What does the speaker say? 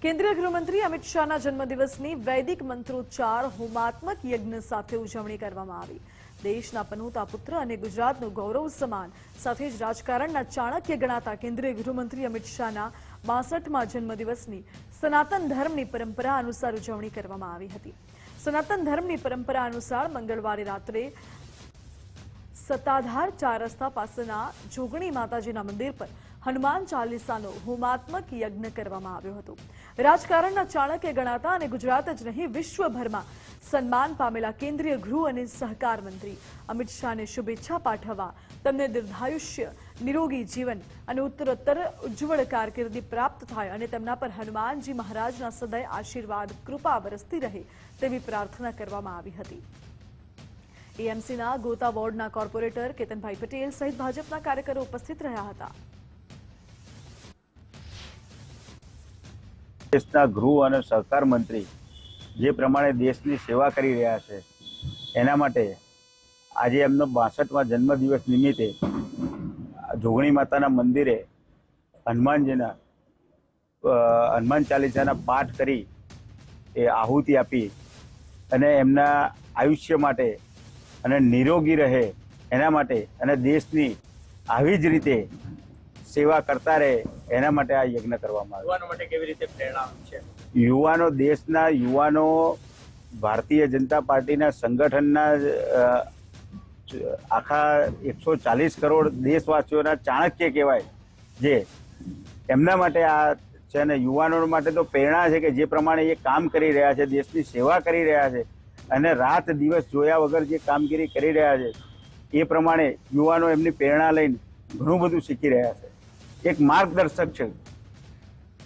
કેન્દ્રીય ગૃહમંત્રી અમિત શાહના જન્મદિવસની વૈદિક મંત્રોચ્ચાર હોમાત્મક યજ્ઞ સાથે ઉજવણી કરવામાં આવી। દેશના પનોતા પુત્ર અને ગુજરાતનું ગૌરવ સમાન સાથે જ રાજકારણના ચાણક્ય ગણાતા કેન્દ્રીય ગૃહમંત્રી અમિત શાહના 62મા જન્મદિવસની સનાતન ધર્મની પરંપરા અનુસાર ઉજવણી કરવામાં આવી હતી। સનાતન ધર્મની પરંપરા અનુસાર મંગળવારે રાત્રે સત્તાધાર 4 રસ્તા પાસેના જોગણી માતાજીના મંદિર પર હનુમાન ચાલીસાનો હોમાત્મક યજ્ઞ કરવામાં આવ્યો હતો। રાજકારણના ચાણક્ય ગણાતા અને ગુજરાત જ નહીં વિશ્વભરમાં સન્માન પામેલા કેન્દ્રીય ગૃહ અને સહકાર મંત્રી અમિત શાહને શુભેચ્છા પાઠવવા તેમને દીર્ઘાયુષ્ય, નિરોગી જીવન અને ઉત્તરોત્તર ઉજ્જવળ કારકિર્દી પ્રાપ્ત થાય અને તેમના પર હનુમાનજી મહારાજના સદય આશીર્વાદ કૃપા વરસતી રહે તેવી પ્રાર્થના કરવામાં આવી હતી। એએમસીના ગોતા વોર્ડના કોર્પોરેટર કેતનભાઈ પટેલ સહિત ભાજપના કાર્યકરો ઉપસ્થિત રહ્યા હતા। દેશના ગૃહ અને સહકાર મંત્રી જે પ્રમાણે દેશની સેવા કરી રહ્યા છે એના માટે આજે એમનો 62મા જન્મદિવસ નિમિત્તે જોગણી માતાના મંદિરે હનુમાન ચાલીસાના પાઠ કરી એ આહુતિ આપી અને એમના આયુષ્ય માટે અને નિરોગી રહે એના માટે અને દેશની આવી જ રીતે સેવા કરતા રહે એના માટે આ યજ્ઞ કરવામાં આવ્યો। યુવાનો માટે કેવી રીતે પ્રેરણા છે? યુવાનો, દેશના યુવાનો ભારતીય જનતા પાર્ટીના સંગઠનના આખા 140 કરોડ દેશવાસીઓના ચાણક્ય કહેવાય, જે એમના માટે આ છે અને યુવાનો માટે તો પ્રેરણા છે કે જે પ્રમાણે એ કામ કરી રહ્યા છે, દેશની સેવા કરી રહ્યા છે અને રાત દિવસ જોયા વગર જે કામગીરી કરી રહ્યા છે એ પ્રમાણે યુવાનો એમની પ્રેરણા લઈને ઘણું બધું શીખી રહ્યા છે। એક માર્ગદર્શક છે